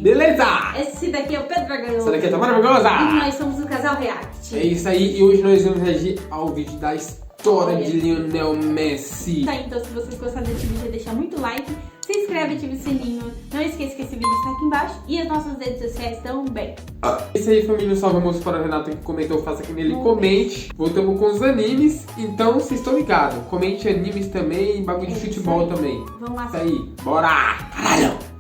Beleza? Esse daqui é o Pedro Vergonhoso. Essa daqui é a Tamara Vergonhosa. E nós somos o Casal React. É isso aí, e hoje nós vamos reagir ao vídeo da história de Lionel Messi. Tá, então se vocês gostaram desse vídeo, deixa muito like, se inscreve, ativa o sininho. Não esqueça que esse vídeo está aqui embaixo e as nossas redes sociais também. Isso aí, família, um salve almoço para o Renato que comentou, faça que nele comente. Voltamos com os animes, então vocês estão ligados. Comente animes também, bagulho de futebol também. Vamos lá. Isso aí, bora! Caralho!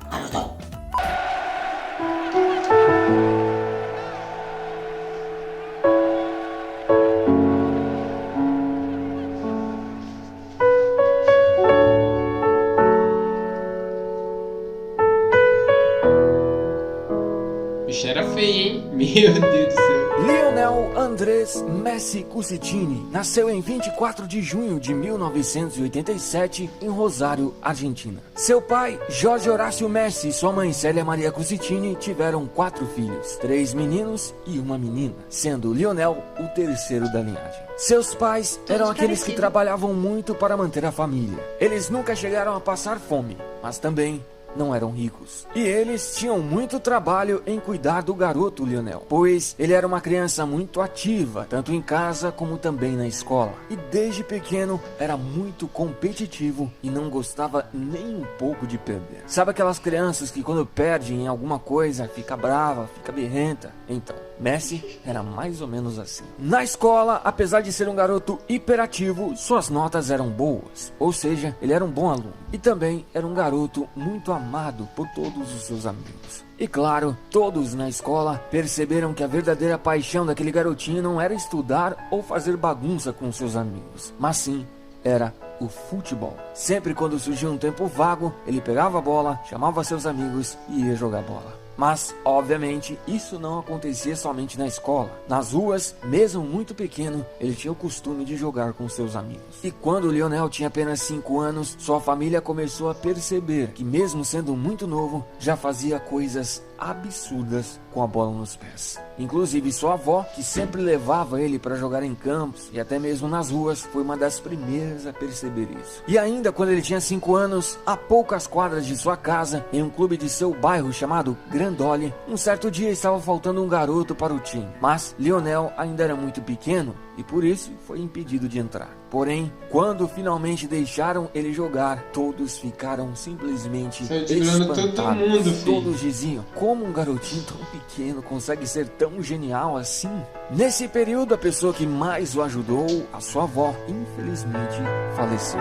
Bicho, era feio, hein? Meu Deus do céu. Lionel Andrés Messi Cusitini nasceu em 24 de junho de 1987 em Rosário, Argentina. Seu pai, Jorge Horácio Messi, e sua mãe, Célia Maria Cusitini, tiveram 4 filhos, 3 meninos e uma menina, sendo Lionel o terceiro da linhagem. Seus pais eram aqueles que trabalhavam muito para manter a família. Eles nunca chegaram a passar fome, mas também não eram ricos. E eles tinham muito trabalho em cuidar do garoto Lionel, pois ele era uma criança muito ativa, tanto em casa como também na escola. E desde pequeno era muito competitivo e não gostava nem um pouco de perder. Sabe aquelas crianças que quando perdem em alguma coisa fica brava, fica birrenta? Então, Messi era mais ou menos assim. Na escola, apesar de ser um garoto hiperativo, suas notas eram boas, ou seja, ele era um bom aluno. E também era um garoto muito amado por todos os seus amigos. E claro, todos na escola perceberam que a verdadeira paixão daquele garotinho não era estudar ou fazer bagunça com seus amigos, mas sim era o futebol. Sempre quando surgia um tempo vago, ele pegava a bola, chamava seus amigos e ia jogar bola. Mas, obviamente, isso não acontecia somente na escola. Nas ruas, mesmo muito pequeno, ele tinha o costume de jogar com seus amigos. E quando o Lionel tinha apenas 5 anos, sua família começou a perceber que, mesmo sendo muito novo, já fazia coisas absurdas com a bola nos pés. Inclusive sua avó, que sempre levava ele para jogar em campos e até mesmo nas ruas, foi uma das primeiras a perceber isso. E ainda quando ele tinha 5 anos, a poucas quadras de sua casa, em um clube de seu bairro chamado Grandoli, um certo dia estava faltando um garoto para o time. Mas Lionel ainda era muito pequeno e por isso foi impedido de entrar. Porém, quando finalmente deixaram ele jogar, todos ficaram simplesmente espantados. Todo mundo, filho. Todos diziam: como um garotinho tão pequeno consegue ser tão genial assim? Nesse período, a pessoa que mais o ajudou, a sua avó, infelizmente faleceu.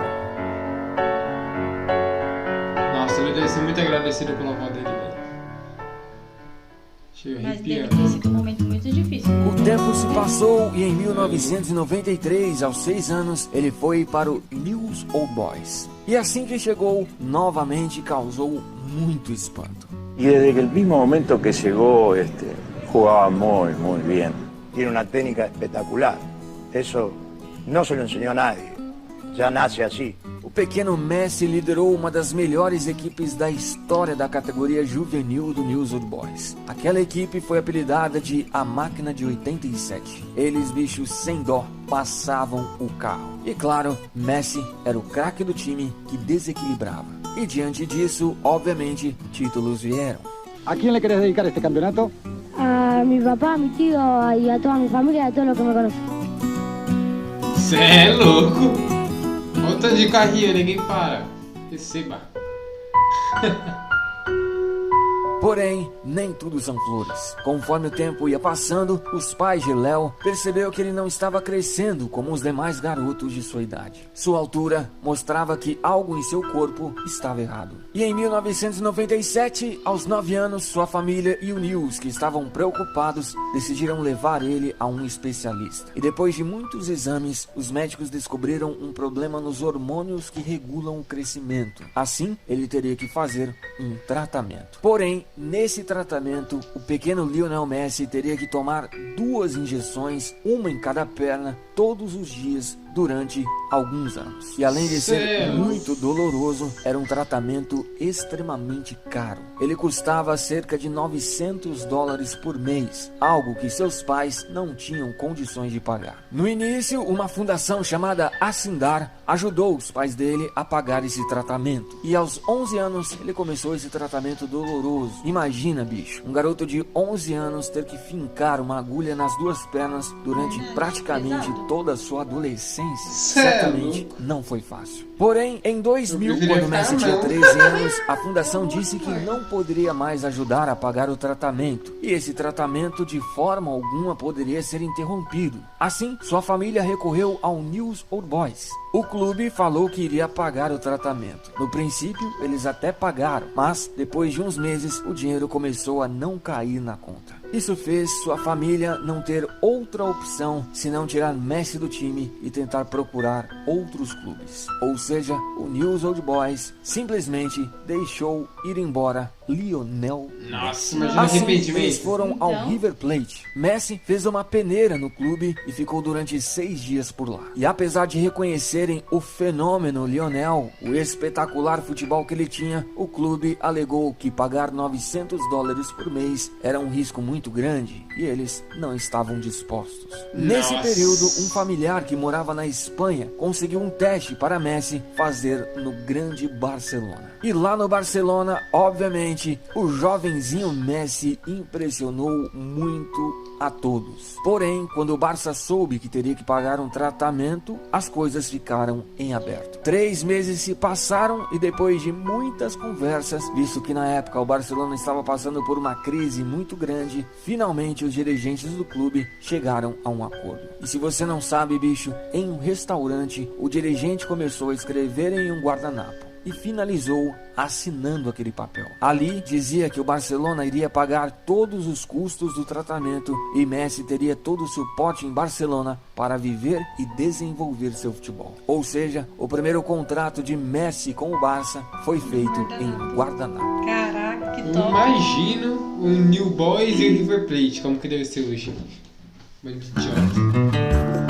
Nossa, ele deve ser muito agradecido pela avó dele, velho. Deixa eu Mas arrepiar. deve ter sido um momento muito difícil. O tempo se passou e em 1993, aos 6 anos, ele foi para o News Old Boys. E assim que chegou, novamente causou muito espanto. Y desde que el mismo momento que llegó, jugaba muy bien. Tiene una técnica espectacular. Eso no se lo enseñó a nadie. Ya nace así. O pequeno Messi liderou uma das melhores equipes da história da categoria juvenil do News Old Boys. Aquela equipe foi apelidada de A Máquina de 87. Eles, bichos sem dó, passavam o carro. E claro, Messi era o craque do time que desequilibrava. E diante disso, obviamente, títulos vieram. ¿A quién le querés dedicar este campeonato? A mi papá, a mi tío y a toda mi familia y a todos los que me conocen. Cê é louco! Olha o tanto de carrinho, ninguém para. Receba. Porém, nem tudo são flores. Conforme o tempo ia passando, os pais de Léo perceberam que ele não estava crescendo como os demais garotos de sua idade. Sua altura mostrava que algo em seu corpo estava errado. E em 1997, aos 9 anos, sua família e o News, que estavam preocupados, decidiram levar ele a um especialista. E depois de muitos exames, os médicos descobriram um problema nos hormônios que regulam o crescimento. Assim, ele teria que fazer um tratamento. Porém, nesse tratamento, o pequeno Lionel Messi teria que tomar 2 injeções, uma em cada perna, todos os dias durante alguns anos. E além de ser muito doloroso, era um tratamento extremamente caro. Ele custava cerca de $900 por mês, algo que seus pais não tinham condições de pagar. No início, uma fundação chamada Asindar ajudou os pais dele a pagar esse tratamento. E aos 11 anos, ele começou esse tratamento doloroso. Imagina, bicho, um garoto de 11 anos ter que fincar uma agulha nas duas pernas durante praticamente toda a sua adolescência. Certamente não foi fácil. Porém, em 2000, quando Messi tinha 13 anos, a fundação disse que não poderia mais ajudar a pagar o tratamento. E esse tratamento, de forma alguma, poderia ser interrompido. Assim, sua família recorreu ao Newell's Old Boys. O clube falou que iria pagar o tratamento. No princípio, eles até pagaram, mas depois de uns meses, o dinheiro começou a não cair na conta. Isso fez sua família não ter outra opção senão tirar Messi do time e tentar procurar outros clubes. Ou seja, o Newell's Old Boys simplesmente deixou ir embora Lionel. Nossa, imagina arrependimento. Eles foram ao River Plate. Messi fez uma peneira no clube e ficou durante 6 dias por lá. E apesar de reconhecerem o fenômeno Lionel, o espetacular futebol que ele tinha, o clube alegou que pagar $900 por mês era um risco muito grande e eles não estavam dispostos. Nesse período, um familiar que morava na Espanha conseguiu um teste para Messi fazer no grande Barcelona. E lá no Barcelona, obviamente, o jovenzinho Messi impressionou muito a todos. Porém, quando o Barça soube que teria que pagar um tratamento, as coisas ficaram em aberto. 3 meses se passaram e depois de muitas conversas, visto que na época o Barcelona estava passando por uma crise muito grande, finalmente os dirigentes do clube chegaram a um acordo. E se você não sabe, bicho, em um restaurante, o dirigente começou a escrever em um guardanapo e finalizou assinando aquele papel. Ali dizia que o Barcelona iria pagar todos os custos do tratamento e Messi teria todo o suporte em Barcelona para viver e desenvolver seu futebol. Ou seja, o primeiro contrato de Messi com o Barça foi feito em guardanapo. Caraca, que top! Imagino o New Boys e o River Plate, como que deve ser hoje. Muito idiota.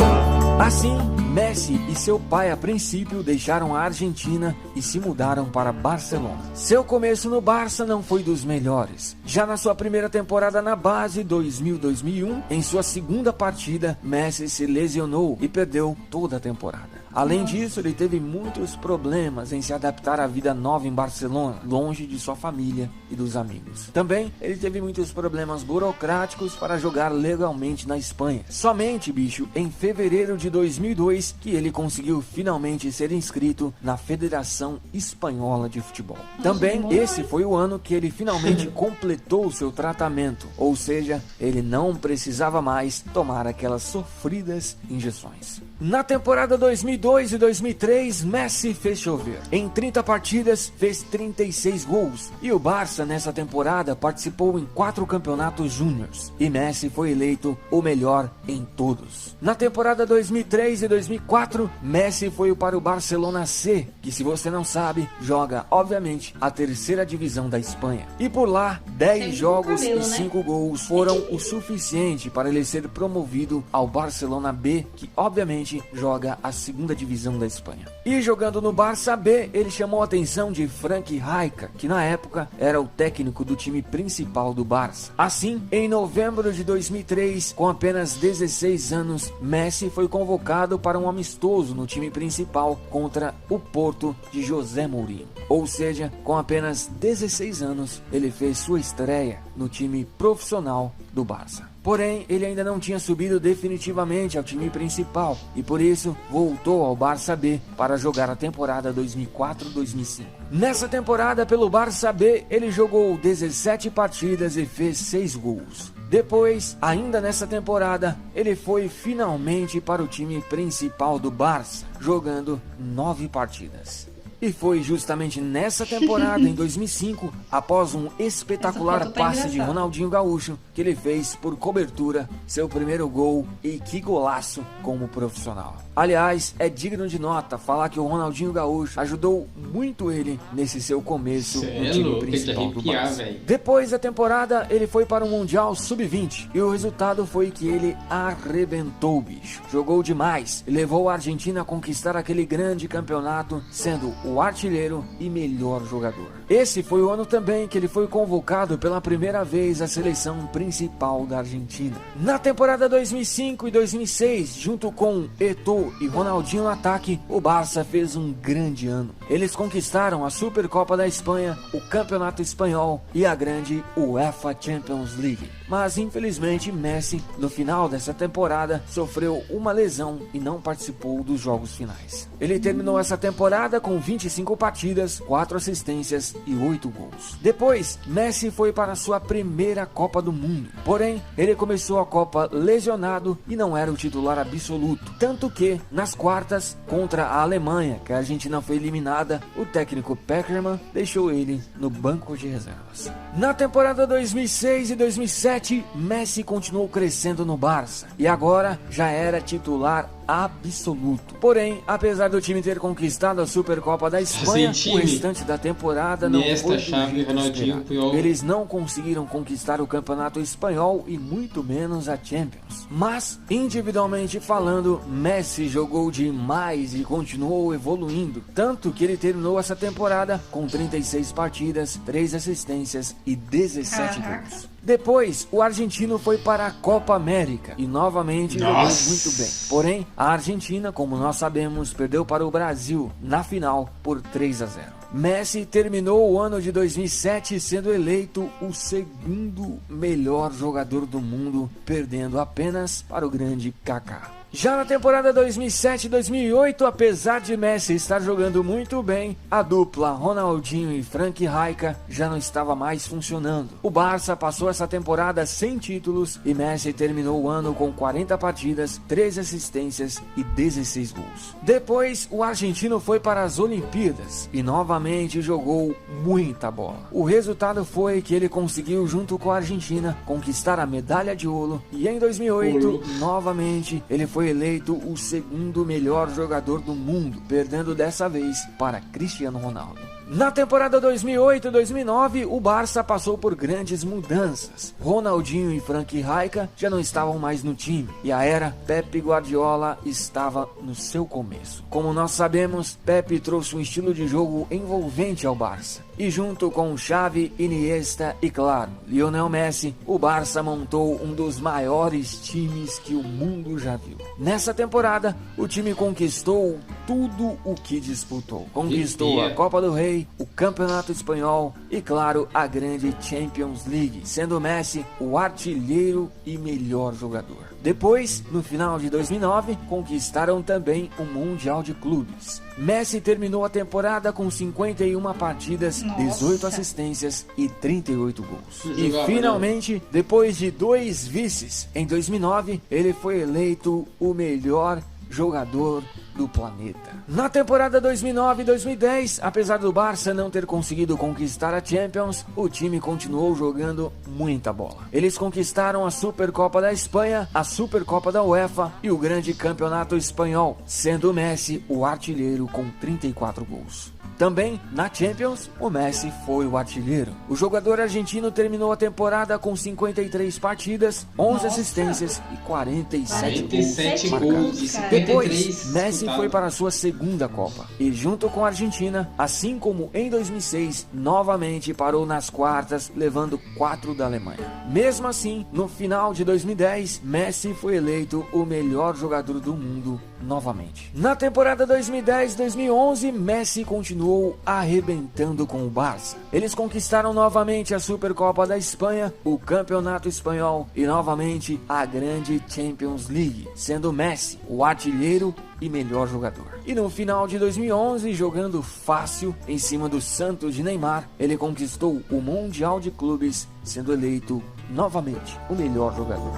Assim, Messi e seu pai a princípio deixaram a Argentina e se mudaram para Barcelona. Seu começo no Barça não foi dos melhores. Já na sua primeira temporada na base, 2000-2001, em sua segunda partida, Messi se lesionou e perdeu toda a temporada. Além disso, ele teve muitos problemas em se adaptar à vida nova em Barcelona, longe de sua família e dos amigos. Também, ele teve muitos problemas burocráticos para jogar legalmente na Espanha. Somente, bicho, em fevereiro de 2002, que ele conseguiu finalmente ser inscrito na Federação Espanhola de Futebol. Também, esse foi o ano que ele finalmente completou o seu tratamento, ou seja, ele não precisava mais tomar aquelas sofridas injeções. Na temporada 2002 e 2003, Messi fez chover. Em 30 partidas, fez 36 gols. E o Barça, nessa temporada, participou em 4 campeonatos júniors. E Messi foi eleito o melhor em todos. Na temporada 2003 e 2004, Messi foi para o Barcelona C, que, se você não sabe, joga, obviamente, a terceira divisão da Espanha. E por lá, 10 jogos e 5 gols foram o suficiente para ele ser promovido ao Barcelona B, que, obviamente, joga a segunda divisão da Espanha. E jogando no Barça B, ele chamou a atenção de Frank Rijkaard, que na época era o técnico do time principal do Barça. Assim, em novembro de 2003, com apenas 16 anos, Messi foi convocado para um amistoso no time principal contra o Porto de José Mourinho. Ou seja, com apenas 16 anos, ele fez sua estreia no time profissional do Barça. Porém, ele ainda não tinha subido definitivamente ao time principal e por isso voltou ao Barça B para jogar a temporada 2004-2005. Nessa temporada pelo Barça B, ele jogou 17 partidas e fez 6 gols. Depois, ainda nessa temporada, ele foi finalmente para o time principal do Barça, jogando 9 partidas. E foi justamente nessa temporada, em 2005, após um espetacular passe de Ronaldinho Gaúcho, que ele fez por cobertura seu primeiro gol, e que golaço como profissional. Aliás, é digno de nota falar que o Ronaldinho Gaúcho ajudou muito ele nesse seu começo no time principal do Barça. Depois da temporada, ele foi para o Mundial Sub-20 e o resultado foi que ele arrebentou o bicho. Jogou demais e levou a Argentina a conquistar aquele grande campeonato, sendo o artilheiro e melhor jogador. Esse foi o ano também que ele foi convocado pela primeira vez à seleção principal da Argentina. Na temporada 2005 e 2006, junto com Eto'o e Ronaldinho no ataque, o Barça fez um grande ano. Eles conquistaram a Supercopa da Espanha, o Campeonato Espanhol e a grande UEFA Champions League. Mas infelizmente Messi, no final dessa temporada, sofreu uma lesão e não participou dos jogos finais. Ele terminou essa temporada com 25 partidas, 4 assistências e 8 gols. Depois, Messi foi para sua primeira Copa do Mundo. Porém, ele começou a Copa lesionado e não era o titular absoluto. Tanto que, nas quartas, contra a Alemanha, que a Argentina foi eliminada, o técnico Peckerman deixou ele no banco de reservas. Na temporada 2006 e 2007, Messi continuou crescendo no Barça e agora já era titular absoluto. Porém, apesar do time ter conquistado a Supercopa da Espanha, o restante da temporada não foi do jeito esperado. Eles não conseguiram conquistar o Campeonato Espanhol e muito menos a Champions. Mas, individualmente falando, Messi jogou demais e continuou evoluindo, tanto que ele terminou essa temporada com 36 partidas, 3 assistências e 17 gols. Depois, o argentino foi para a Copa América e novamente jogou muito bem. Porém, a Argentina, como nós sabemos, perdeu para o Brasil na final por 3-0. Messi terminou o ano de 2007 sendo eleito o segundo melhor jogador do mundo, perdendo apenas para o grande Kaká. Já na temporada 2007 e 2008, apesar de Messi estar jogando muito bem, a dupla Ronaldinho e Frank Rijkaard já não estava mais funcionando. O Barça passou essa temporada sem títulos e Messi terminou o ano com 40 partidas, 13 assistências e 16 gols. Depois, o argentino foi para as Olimpíadas e novamente jogou muita bola. O resultado foi que ele conseguiu, junto com a Argentina, conquistar a medalha de ouro e em 2008, novamente, ele foi eleito o segundo melhor jogador do mundo, perdendo dessa vez para Cristiano Ronaldo. Na temporada 2008-2009, o Barça passou por grandes mudanças. Ronaldinho e Frank Rijkaard já não estavam mais no time e a era Pep Guardiola estava no seu começo. Como nós sabemos, Pep trouxe um estilo de jogo envolvente ao Barça. E junto com Xavi, Iniesta e, claro, Lionel Messi, o Barça montou um dos maiores times que o mundo já viu. Nessa temporada, o time conquistou tudo o que disputou. Conquistou a Copa do Rei, o Campeonato Espanhol e, claro, a grande Champions League, sendo Messi o artilheiro e melhor jogador. Depois, no final de 2009, conquistaram também o Mundial de Clubes. Messi terminou a temporada com 51 partidas, 18 assistências e 38 gols. E finalmente, depois de 2 vices, em 2009, ele foi eleito o melhor jogador do planeta. Na temporada 2009 e 2010, apesar do Barça não ter conseguido conquistar a Champions, o time continuou jogando muita bola. Eles conquistaram a Supercopa da Espanha, a Supercopa da UEFA e o grande Campeonato Espanhol, sendo Messi o artilheiro com 34 gols. Também, na Champions, o Messi foi o artilheiro. O jogador argentino terminou a temporada com 53 partidas, 11 assistências e 47 gols. Depois, Messi foi para a sua segunda Copa. E junto com a Argentina, assim como em 2006, novamente parou nas quartas, levando 4 da Alemanha. Mesmo assim, no final de 2010, Messi foi eleito o melhor jogador do mundo novamente. Na temporada 2010-2011, Messi continuou arrebentando com o Barça. Eles conquistaram novamente a Supercopa da Espanha, o Campeonato Espanhol e novamente a grande Champions League, sendo Messi o artilheiro e melhor jogador. E no final de 2011, jogando fácil em cima do Santos de Neymar, ele conquistou o Mundial de Clubes, sendo eleito novamente o melhor jogador.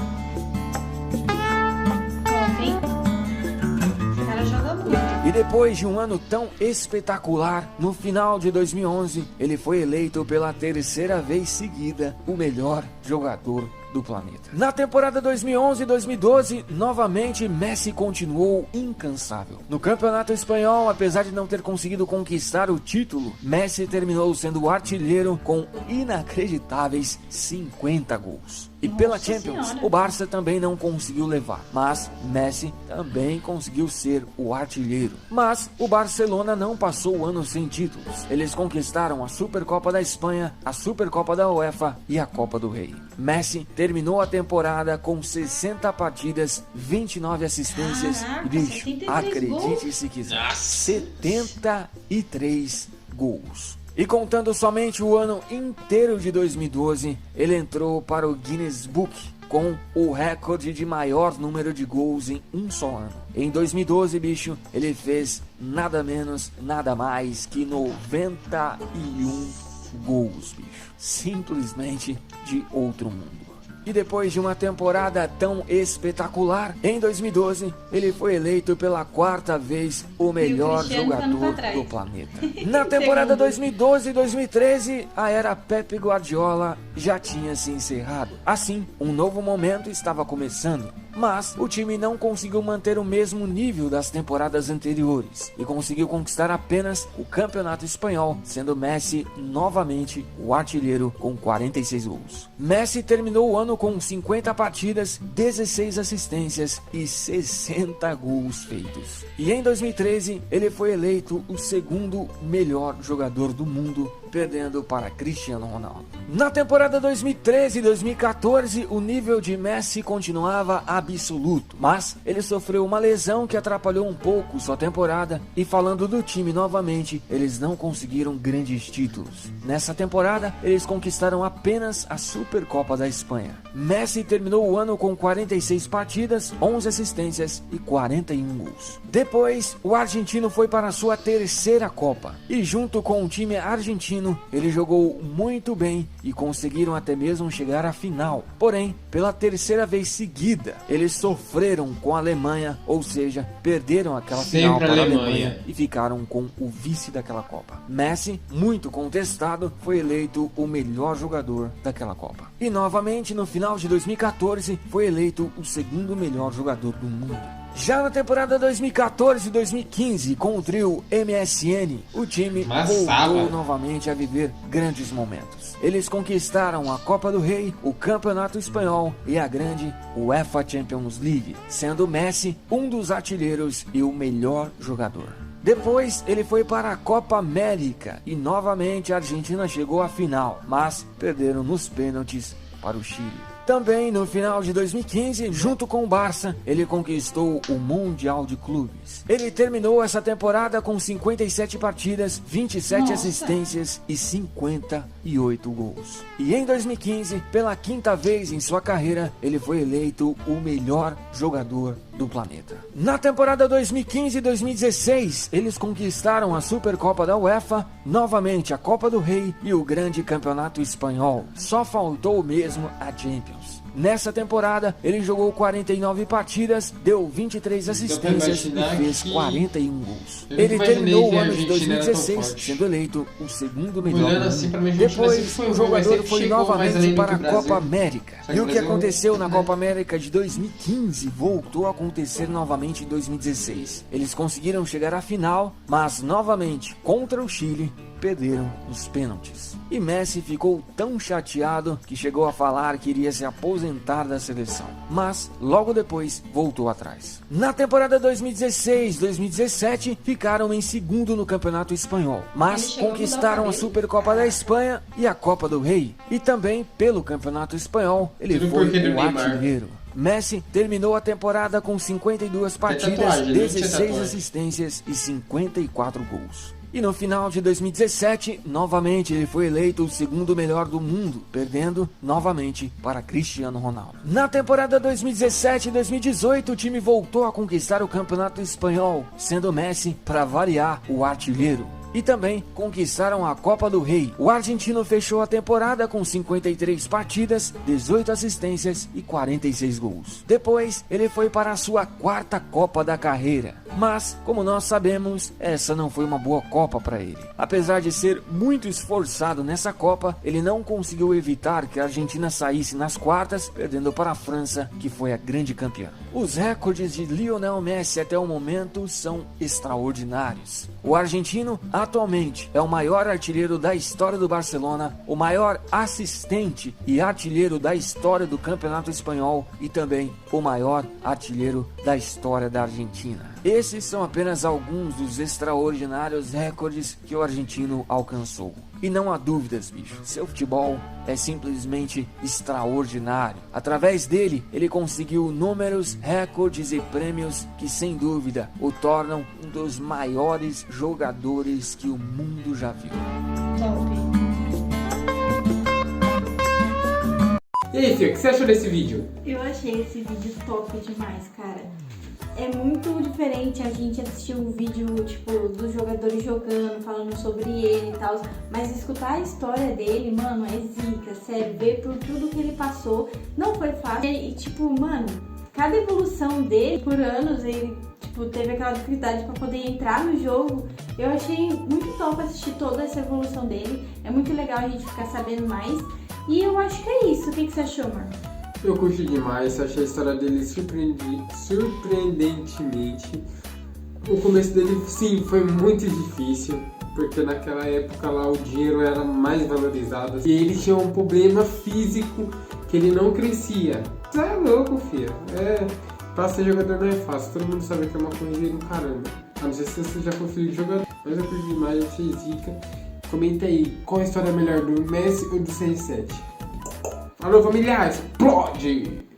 depois de um ano tão espetacular, no final de 2011, ele foi eleito pela terceira vez seguida o melhor jogador do planeta. Na temporada 2011-2012, novamente Messi continuou incansável. No Campeonato Espanhol, apesar de não ter conseguido conquistar o título, Messi terminou sendo o artilheiro com inacreditáveis 50 gols. E pela Champions, o Barça também não conseguiu levar, mas Messi também conseguiu ser o artilheiro. Mas o Barcelona não passou o ano sem títulos. Eles conquistaram a Supercopa da Espanha, a Supercopa da UEFA e a Copa do Rei. Messi terminou a temporada com 60 partidas, 29 assistências e, bicho, acredite se quiser, 73 gols. E contando somente o ano inteiro de 2012, ele entrou para o Guinness Book com o recorde de maior número de gols em um só ano. Em 2012, bicho, ele fez nada menos, nada mais que 91 gols, bicho. Simplesmente de outro mundo. E depois de uma temporada tão espetacular, em 2012, ele foi eleito pela quarta vez o melhor jogador do planeta. Na temporada 2012-2013, a era Pep Guardiola já tinha se encerrado. Assim, um novo momento estava começando. Mas o time não conseguiu manter o mesmo nível das temporadas anteriores e conseguiu conquistar apenas o Campeonato Espanhol, sendo Messi novamente o artilheiro com 46 gols. Messi terminou o ano com 50 partidas, 16 assistências e 60 gols feitos. E em 2013, ele foi eleito o segundo melhor jogador do mundo, perdendo para Cristiano Ronaldo. Na temporada 2013-2014, o nível de Messi continuava absoluto, mas ele sofreu uma lesão que atrapalhou um pouco sua temporada, e falando do time novamente, eles não conseguiram grandes títulos. Nessa temporada, eles conquistaram apenas a Supercopa da Espanha. Messi terminou o ano com 46 partidas, 11 assistências e 41 gols. Depois, o argentino foi para a sua terceira Copa, e junto com o time argentino, ele jogou muito bem e conseguiram até mesmo chegar à final. Porém, pela terceira vez seguida, eles sofreram com a Alemanha, ou seja, perderam aquela final para a Alemanha e ficaram com o vice daquela Copa. Messi, muito contestado, foi eleito o melhor jogador daquela Copa. E novamente, no final de 2014, foi eleito o segundo melhor jogador do mundo. Já na temporada 2014-2015, com o trio MSN, o time voltou novamente a viver grandes momentos. Eles conquistaram a Copa do Rei, o Campeonato Espanhol e a grande UEFA Champions League, sendo Messi um dos artilheiros e o melhor jogador. Depois, ele foi para a Copa América e novamente a Argentina chegou à final, mas perderam nos pênaltis para o Chile. Também no final de 2015, junto com o Barça, ele conquistou o Mundial de Clubes. Ele terminou essa temporada com 57 partidas, 27 assistências e 58 gols. E em 2015, pela quinta vez em sua carreira, ele foi eleito o melhor jogador do planeta. Na temporada 2015-2016, eles conquistaram a Supercopa da UEFA, novamente a Copa do Rei e o grande Campeonato Espanhol. Só faltou mesmo a Champions. Nessa temporada, ele jogou 49 partidas, deu 23 assistências e fez 41 gols. Ele terminou o ano de 2016 sendo eleito o segundo melhor do mundo. Depois, o jogador foi novamente para a Copa América. E o que aconteceu na Copa América de 2015 voltou a acontecer novamente em 2016. Eles conseguiram chegar à final, mas novamente contra o Chile, perderam nos pênaltis. E Messi ficou tão chateado que chegou a falar que iria se aposentar da seleção. Mas, logo depois, voltou atrás. Na temporada 2016-2017, ficaram em segundo no Campeonato Espanhol. Mas conquistaram a Supercopa da Espanha e a Copa do Rei. E também, pelo Campeonato Espanhol, ele foi o artilheiro. Messi terminou a temporada com 52 partidas, 16 assistências e 54 gols. E no final de 2017, novamente ele foi eleito o segundo melhor do mundo, perdendo novamente para Cristiano Ronaldo. Na temporada 2017 e 2018, o time voltou a conquistar o Campeonato Espanhol, sendo Messi, para variar, o artilheiro. E também conquistaram a Copa do Rei. O argentino fechou a temporada com 53 partidas, 18 assistências e 46 gols. Depois, ele foi para a sua quarta Copa da carreira, Mas, como nós sabemos, essa não foi uma boa Copa para ele. Apesar de ser muito esforçado nessa Copa, ele não conseguiu evitar que a Argentina saísse nas quartas, perdendo para a França, que foi a grande campeã. Os recordes de Lionel Messi até o momento são extraordinários. O argentino atualmente é o maior artilheiro da história do Barcelona, o maior assistente e artilheiro da história do Campeonato Espanhol e também o maior artilheiro da história da Argentina. Esses são apenas alguns dos extraordinários recordes que o argentino alcançou. E não há dúvidas, bicho, seu futebol é simplesmente extraordinário. Através dele, ele conseguiu números, recordes e prêmios que, sem dúvida, o tornam um dos maiores jogadores que o mundo já viu. E aí, Fia, o que você achou desse vídeo? Eu achei esse vídeo top demais, cara. É muito diferente a gente assistir um vídeo, tipo, dos jogadores jogando, falando sobre ele e tal, mas escutar a história dele, mano, é zica, sério, ver por tudo que ele passou, não foi fácil. E, tipo, mano, cada evolução dele, por anos, ele, tipo, teve aquela dificuldade pra poder entrar no jogo. Eu achei muito top assistir toda essa evolução dele, é muito legal a gente ficar sabendo mais. E eu acho que é isso. O que você achou, mano? Eu curti demais, achei a história dele surpreendentemente. O começo dele, sim, foi muito difícil, porque naquela época lá o dinheiro era mais valorizado. E ele tinha um problema físico, que ele não crescia. Você é louco, filha. Pra ser jogador não é fácil, todo mundo sabe que é uma corrida do caramba. A não ser se você já foi filho de jogador, mas eu curti demais, eu achei zica. Comenta aí, qual a história melhor, do Messi ou do CR7? Alô, família, explode!